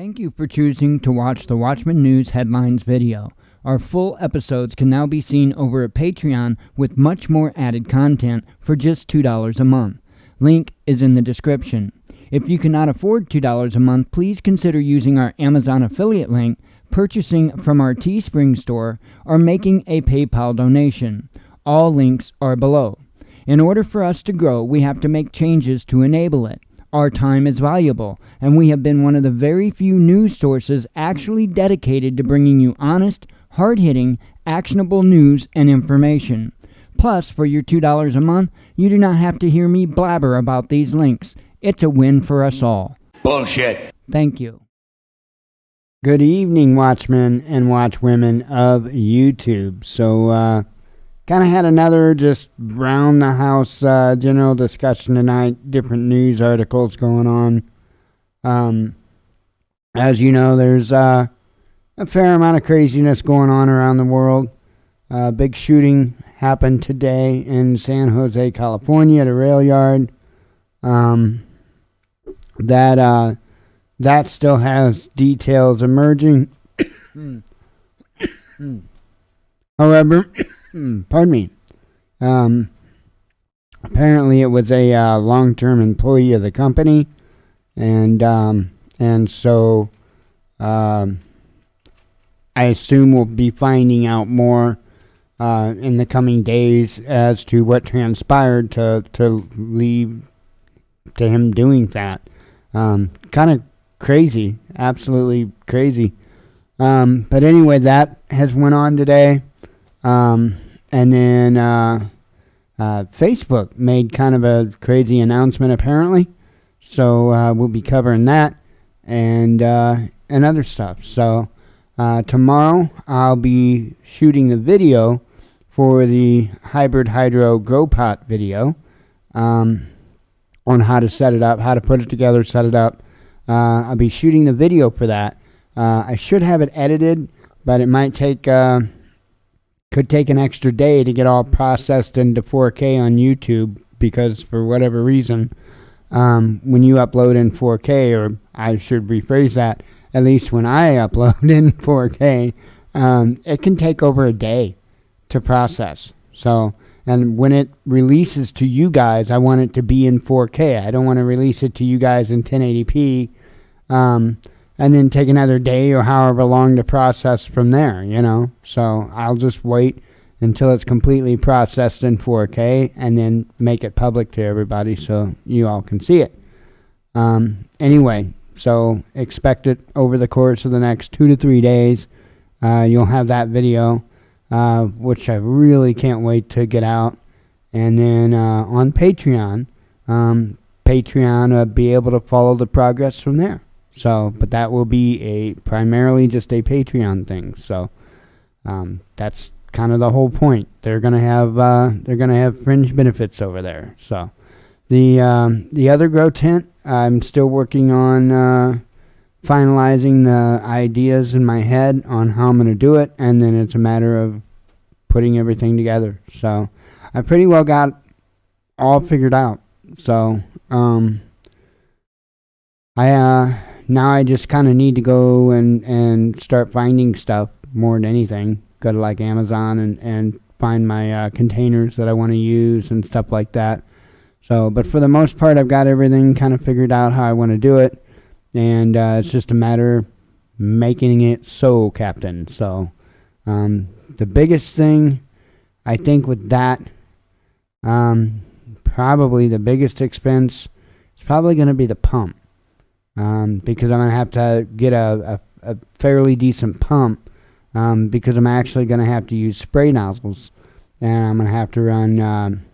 Thank you for choosing to watch the Watchman News Headlines video. Our full episodes can now be seen over at Patreon with much more added content for just $2 a month. Link is in the description. If you cannot afford $2 a month, please consider using our Amazon affiliate link, purchasing from our Teespring store, or making a PayPal donation. All links are below. In order for us to grow, we have to make changes to enable it. Our time is valuable, and we have been one of the very few news sources actually dedicated to bringing you honest, hard-hitting, actionable news and information. Plus, for your $2 a month, you do not have to hear me blabber about these links. It's a win for us all. Bullshit. Thank you. Good evening, Watchmen and Watchwomen of YouTube. So, kind of had another just round the house general discussion tonight. Different news articles going on. As you know, there's a fair amount of craziness going on around the world. Big shooting happened today in San Jose, California at a rail yard. That still has details emerging. However, pardon me. Apparently, it was a long-term employee of the company, and so I assume we'll be finding out more in the coming days as to what transpired to lead to him doing that. Kind of crazy, absolutely crazy. But anyway, that has went on today. And then Facebook made kind of a crazy announcement apparently. So we'll be covering that and other stuff. So tomorrow I'll be shooting the video for the hybrid hydro grow pot video on how to set it up, how to put it together, set it up. I'll be shooting the video for that. I should have it edited, but it might take could take an extra day to get all processed into 4K on YouTube, because for whatever reason, when you upload in 4K, or I should rephrase that, at least when I upload in 4K, it can take over a day to process. So, and when it releases to you guys, I want it to be in 4K. I don't want to release it to you guys in 1080p, and then take another day or however long to process from there, you know. So I'll just wait until it's completely processed in 4K and then make it public to everybody so you all can see it. Anyway, so expect it over the course of the next 2 to 3 days. You'll have that video, which I really can't wait to get out. And then on Patreon, Patreon be able to follow the progress from there. So, but that will be primarily just a Patreon thing. So, that's kind of the whole point. They're gonna have fringe benefits over there. So, the other grow tent, I'm still working on finalizing the ideas in my head on how I'm gonna do it, and then it's a matter of putting everything together. So, I pretty well got all figured out. So, now I just kind of need to go and start finding stuff more than anything. Go to like Amazon and find my containers that I want to use and stuff like that. So, but for the most part, I've got everything kind of figured out how I want to do it. And it's just a matter of making it so, Captain. So, the biggest thing, I think with that, probably the biggest expense is probably going to be the pump. Because I'm going to have to get a fairly decent pump, because I'm actually going to have to use spray nozzles, and I'm going to have to run,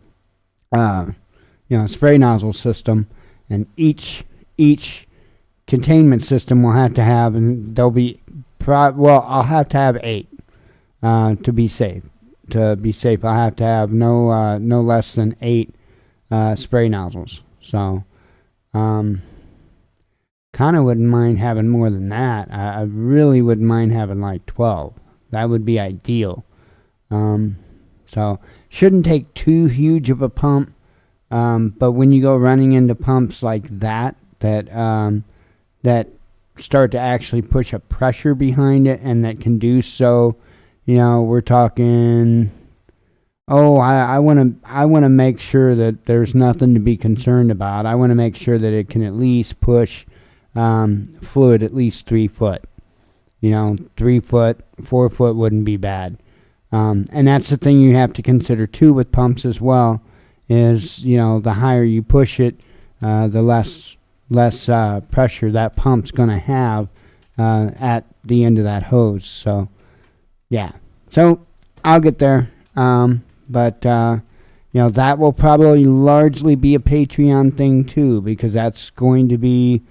spray nozzle system, and each containment system will have to have, and there'll be, I'll have to have 8, to be safe. To be safe, I'll have to have no less than 8, spray nozzles. So, kind of wouldn't mind having more than that. I really wouldn't mind having like 12. That would be ideal. So shouldn't take too huge of a pump. But when you go running into pumps like that start to actually push a pressure behind it, and that can do so. We're talking. Oh, I want to make sure that there's nothing to be concerned about. I want to make sure that it can at least push fluid at least 3 foot. 3 foot, 4 foot wouldn't be bad. And that's the thing you have to consider too with pumps as well. Is the higher you push it, the less pressure that pump's going to have at the end of that hose. So, yeah. So I'll get there. But that will probably largely be a Patreon thing too, because that's going to be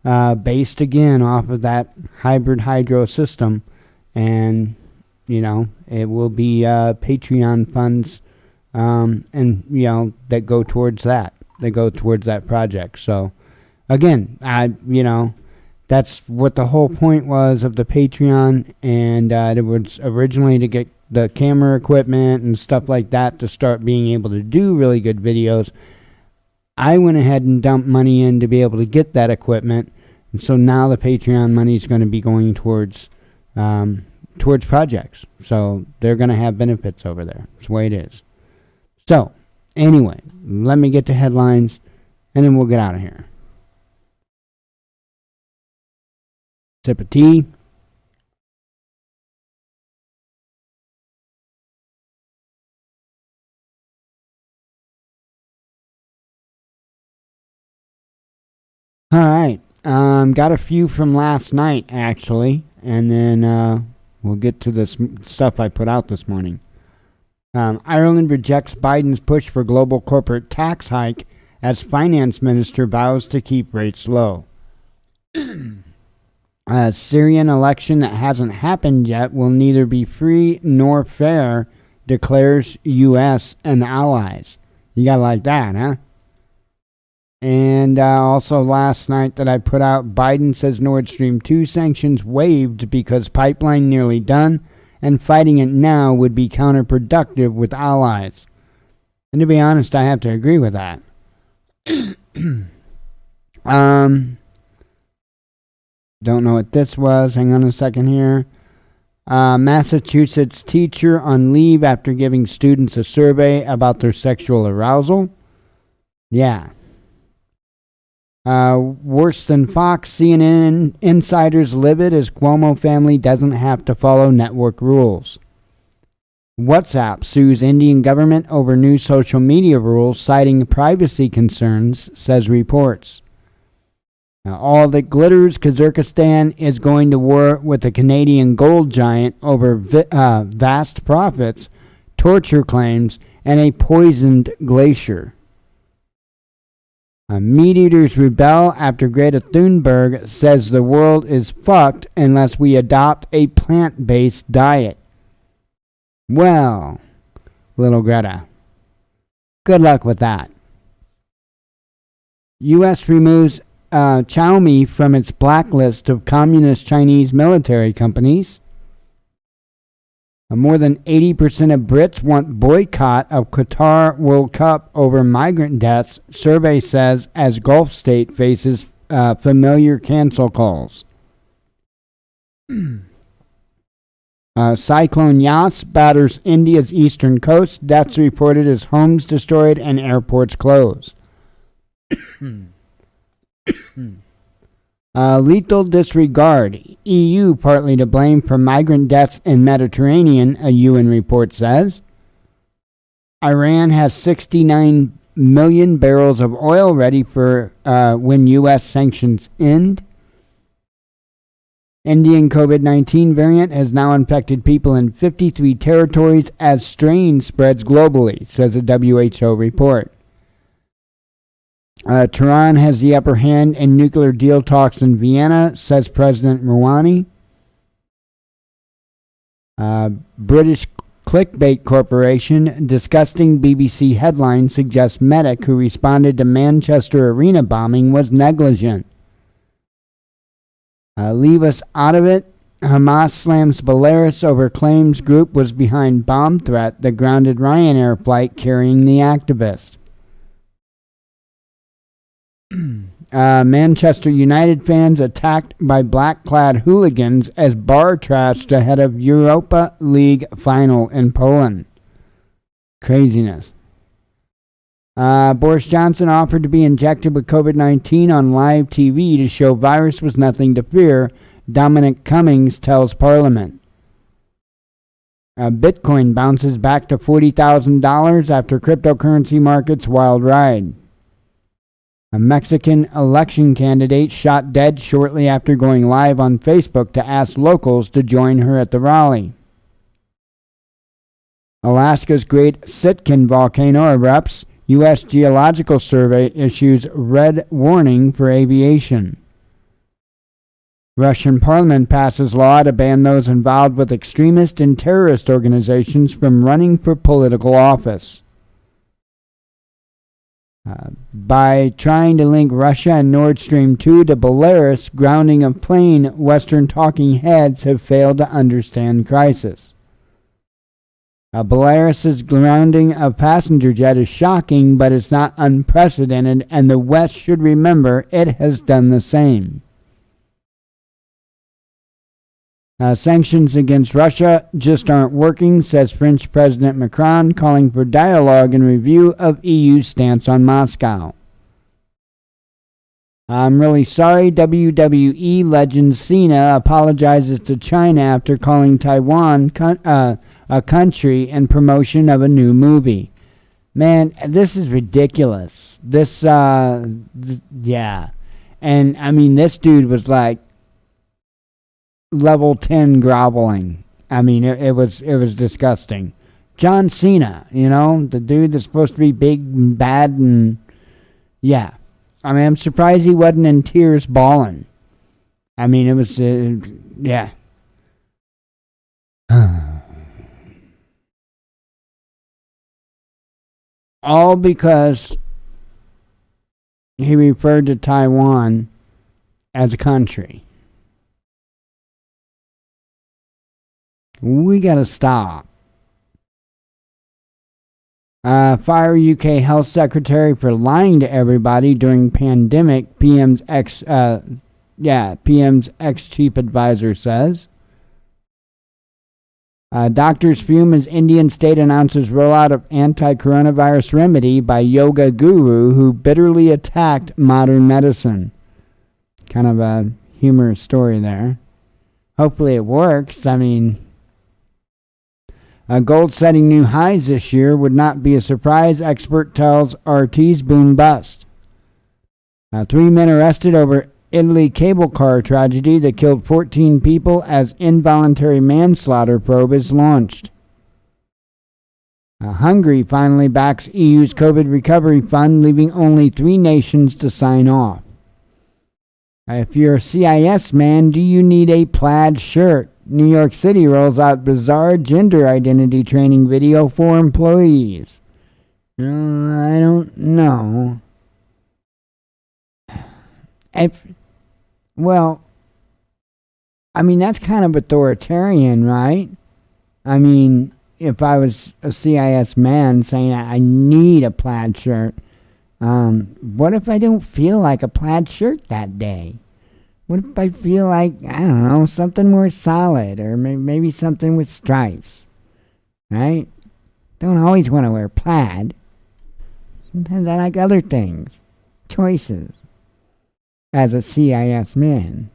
based again off of that hybrid hydro system, and it will be Patreon funds, and that go towards that. They go towards that project. So again, that's what the whole point was of the Patreon, and it was originally to get the camera equipment and stuff like that to start being able to do really good videos. I went ahead and dumped money in to be able to get that equipment, and so now the Patreon money is going to be going towards projects. So they're going to have benefits over there. That's the way it is. So anyway, let me get to headlines, and then we'll get out of here. Sip of tea. All right. Got a few from last night, actually, and then we'll get to this stuff I put out this morning. Ireland rejects Biden's push for global corporate tax hike as finance minister vows to keep rates low. A Syrian election that hasn't happened yet will neither be free nor fair, declares U.S. and allies. You gotta like that, huh? And also last night that I put out, Biden says Nord Stream 2 sanctions waived because pipeline nearly done, and fighting it now would be counterproductive with allies. And to be honest, I have to agree with that. Don't know what this was. Hang on a second here. Massachusetts teacher on leave after giving students a survey about their sexual arousal. Yeah. Worse than Fox, CNN insiders livid as Cuomo family doesn't have to follow network rules. WhatsApp sues Indian government over new social media rules, citing privacy concerns, says reports. Now, all that glitters, Kazakhstan is going to war with the Canadian gold giant over vast profits, torture claims, and a poisoned glacier. Meat eaters rebel after Greta Thunberg says the world is fucked unless we adopt a plant-based diet. Well, little Greta, good luck with that. U.S. removes Xiaomi from its blacklist of communist Chinese military companies. More than 80% of Brits want boycott of Qatar World Cup over migrant deaths, survey says, as Gulf state faces familiar cancel calls. Cyclone Yas batters India's eastern coast, deaths reported as homes destroyed and airports closed. Lethal disregard. EU partly to blame for migrant deaths in Mediterranean, a UN report says. Iran has 69 million barrels of oil ready for when U.S. sanctions end. Indian COVID-19 variant has now infected people in 53 territories as strain spreads globally, says a WHO report. Tehran has the upper hand in nuclear deal talks in Vienna, says President Rouhani. British clickbait corporation disgusting BBC headline suggests medic who responded to Manchester arena bombing was negligent. Leave us out of it. Hamas slams Belarus over claims group was behind bomb threat that grounded Ryanair flight carrying the activist. Manchester United fans attacked by black-clad hooligans as bar trashed ahead of Europa League final in Poland. Craziness. Boris Johnson offered to be injected with COVID-19 on live TV to show virus was nothing to fear, Dominic Cummings tells Parliament. Bitcoin bounces back to $40,000 after cryptocurrency market's wild ride. A Mexican election candidate shot dead shortly after going live on Facebook to ask locals to join her at the rally. Alaska's Great Sitkin volcano erupts. U.S. Geological Survey issues red warning for aviation. Russian parliament passes law to ban those involved with extremist and terrorist organizations from running for political office. By trying to link Russia and Nord Stream 2 to Belarus grounding of plane, Western talking heads have failed to understand crisis. Belarus's grounding of passenger jet is shocking, but it's not unprecedented, and the West should remember it has done the same. Sanctions against Russia just aren't working, says French President Macron, calling for dialogue and review of EU's stance on Moscow. I'm really sorry, WWE legend Cena apologizes to China after calling Taiwan a country in promotion of a new movie. Man, this is ridiculous. Yeah. And, I mean, this dude was like level 10 groveling. I mean, it was disgusting. John Cena, the dude that's supposed to be big and bad and, yeah. I mean, I'm surprised he wasn't in tears bawling. I mean, it was, yeah. All because he referred to Taiwan as a country. We gotta stop. Fire UK Health Secretary for lying to everybody during pandemic, PM's ex-chief advisor says. Doctors fume as Indian state announces rollout of anti-coronavirus remedy by yoga guru who bitterly attacked modern medicine. Kind of a humorous story there. Hopefully it works. I mean, gold setting new highs this year would not be a surprise, expert tells RT's boom bust. 3 men arrested over Italy cable car tragedy that killed 14 people as involuntary manslaughter probe is launched. Hungary finally backs EU's COVID recovery fund, leaving only 3 nations to sign off. If you're a CIS man, do you need a plaid shirt? New York City rolls out bizarre gender identity training video for employees. I don't know. Well, I mean, that's kind of authoritarian, right? I mean, if I was a CIS man saying I need a plaid shirt, what if I don't feel like a plaid shirt that day? What if I feel like, I don't know, something more solid or maybe something with stripes, right? Don't always want to wear plaid. Sometimes I like other things, choices, as a CIS man.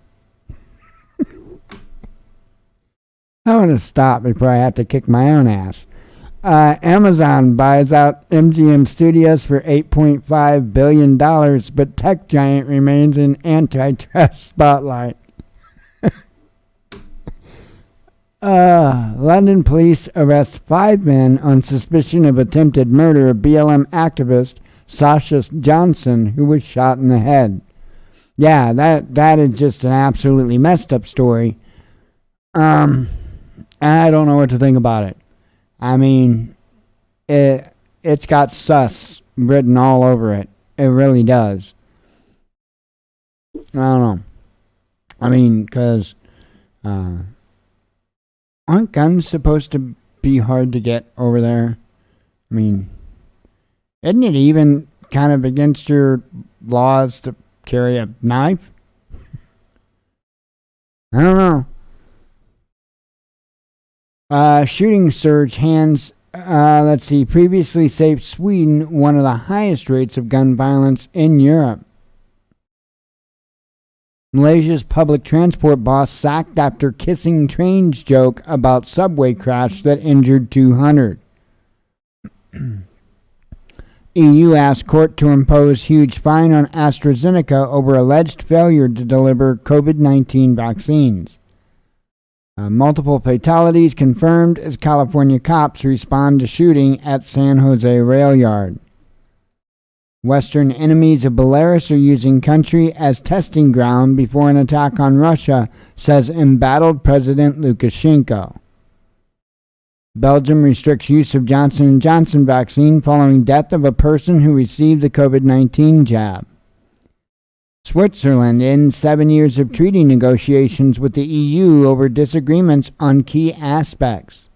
I want to stop before I have to kick my own ass. Amazon buys out MGM Studios for $8.5 billion, but tech giant remains in antitrust spotlight. London police arrest 5 men on suspicion of attempted murder of BLM activist Sasha Johnson, who was shot in the head. Yeah, that is just an absolutely messed up story. I don't know what to think about it. I mean, it's got sus written all over it. It really does. I don't know. I mean, because aren't guns supposed to be hard to get over there? I mean, isn't it even kind of against your laws to carry a knife? I don't know. Shooting surge hands, previously saved Sweden one of the highest rates of gun violence in Europe. Malaysia's public transport boss sacked after kissing trains joke about subway crash that injured 200. EU asked court to impose huge fine on AstraZeneca over alleged failure to deliver COVID-19 vaccines. Multiple fatalities confirmed as California cops respond to shooting at San Jose rail yard. Western enemies of Belarus are using country as testing ground before an attack on Russia, says embattled President Lukashenko. Belgium restricts use of Johnson & Johnson vaccine following death of a person who received the COVID-19 jab. Switzerland ends 7 years of treaty negotiations with the EU over disagreements on key aspects.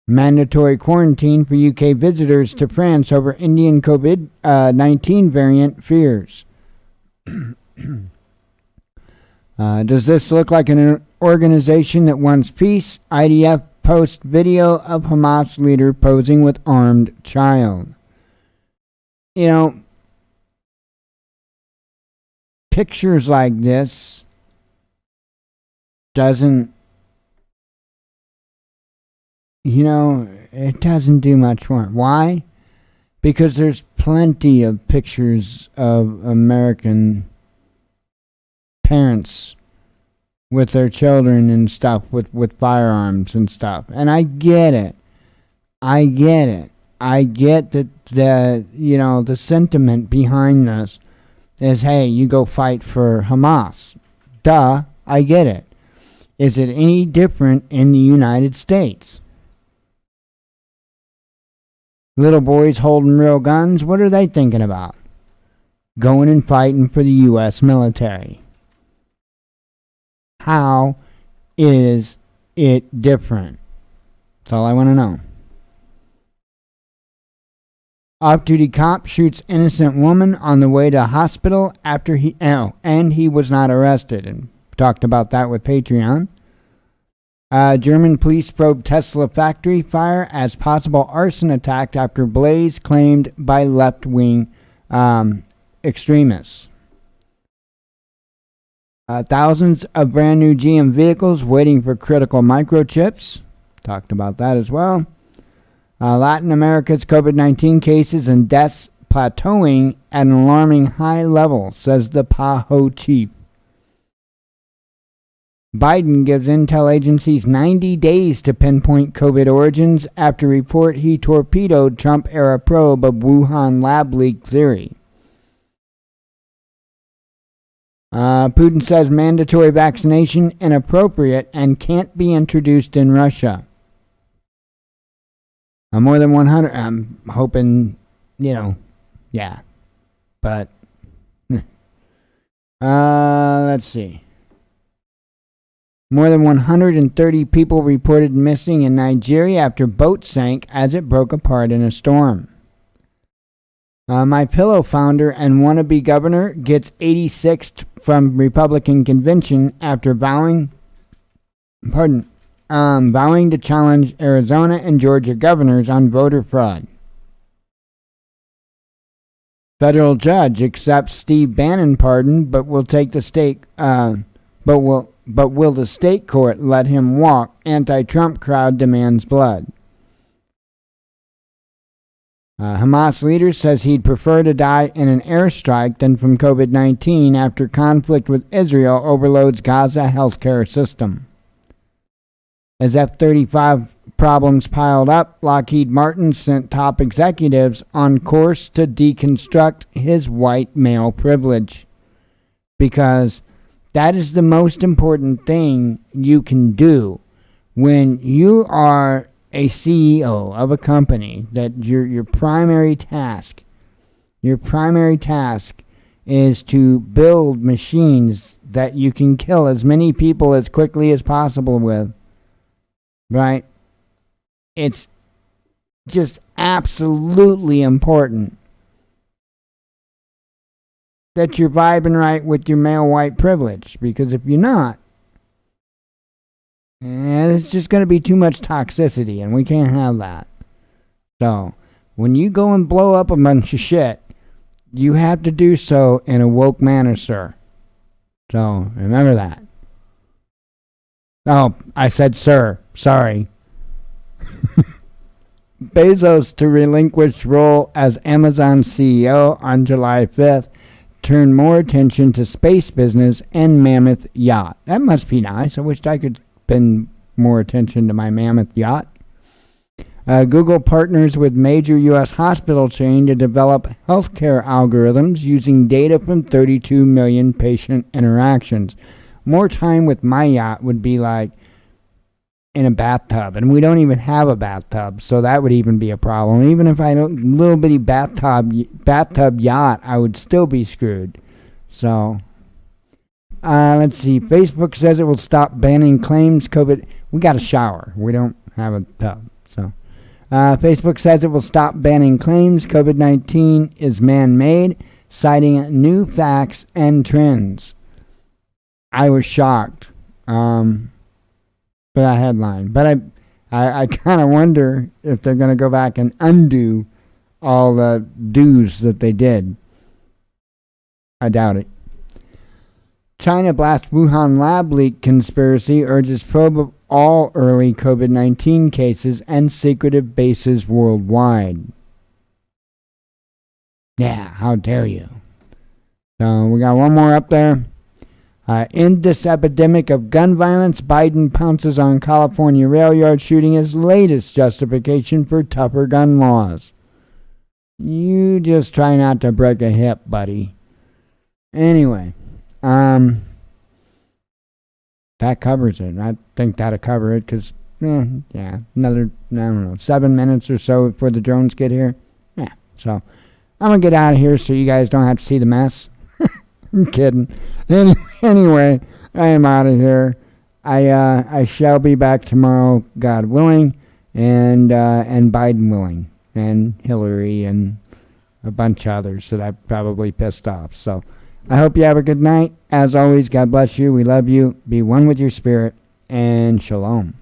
Mandatory quarantine for UK visitors to France over Indian COVID-19 variant fears. Does this look like an organization that wants peace? IDF posts video of Hamas leader posing with armed child. You know, pictures like this doesn't, it doesn't do much for it. Why? Because there's plenty of pictures of American parents with their children and stuff with firearms and stuff. And I get it. I get that the sentiment behind this is, hey, you go fight for Hamas. Duh, I get it. Is it any different in the United States? Little boys holding real guns, what are they thinking about? Going and fighting for the U.S. military. How is it different? That's all I want to know. Off-duty cop shoots innocent woman on the way to hospital after he was not arrested. And talked about that with Patreon. German police probe Tesla factory fire as possible arson attack after blaze claimed by left-wing extremists. Thousands of brand new GM vehicles waiting for critical microchips. Talked about that as well. Latin America's COVID-19 cases and deaths plateauing at an alarming high level, says the PAHO chief. Biden gives intel agencies 90 days to pinpoint COVID origins after report he torpedoed Trump-era probe of Wuhan lab leak theory. Putin says mandatory vaccination inappropriate and can't be introduced in Russia. More than 100, I'm hoping, yeah. But, let's see. More than 130 people reported missing in Nigeria after boat sank as it broke apart in a storm. My Pillow founder and wannabe governor gets 86th from Republican convention after vowing to challenge Arizona and Georgia governors on voter fraud. Federal judge accepts Steve Bannon pardon, but will the state court let him walk? Anti-Trump crowd demands blood. Hamas leader says he'd prefer to die in an airstrike than from COVID-19 after conflict with Israel overloads Gaza healthcare system. As F-35 problems piled up, Lockheed Martin sent top executives on course to deconstruct his white male privilege. Because that is the most important thing you can do when you are a CEO of a company, that your primary task is to build machines that you can kill as many people as quickly as possible with, right? It's just absolutely important that you're vibing right with your male white privilege. Because if you're not, it's just going to be too much toxicity, and we can't have that. So, when you go and blow up a bunch of shit, you have to do so in a woke manner, sir. So, remember that. Oh, I said sir. Sorry. Bezos to relinquish role as Amazon CEO on July 5th turned more attention to space business and mammoth yacht. That must be nice. I wished I could spend more attention to my mammoth yacht. Google partners with major U.S. hospital chain to develop healthcare algorithms using data from 32 million patient interactions. More time with my yacht would be like in a bathtub, and we don't even have a bathtub, so that would even be a problem. Even if I had a little bitty bathtub yacht, I would still be screwed. So, let's see. Facebook says it will stop banning claims COVID. We got a shower. We don't have a tub, so. Facebook says it will stop banning claims COVID-19 is man-made, citing new facts and trends. I was shocked for that headline. But I kind of wonder if they're going to go back and undo all the do's that they did. I doubt it. China blasts Wuhan lab leak conspiracy, urges probe of all early COVID-19 cases and secretive bases worldwide. Yeah, how dare you. So we got one more up there. End this epidemic of gun violence. Biden pounces on California rail yard shooting as latest justification for tougher gun laws. You just try not to break a hip, buddy. Anyway, that covers it. I think that'll cover it because, another, 7 minutes or so before the drones get here. Yeah, so I'm going to get out of here so you guys don't have to see the mess. I'm kidding. Anyway, I am out of here. I shall be back tomorrow, God willing, and Biden willing, and Hillary and a bunch of others that I probably pissed off. So I hope you have a good night. As always, God bless you. We love you. Be one with your spirit, and shalom.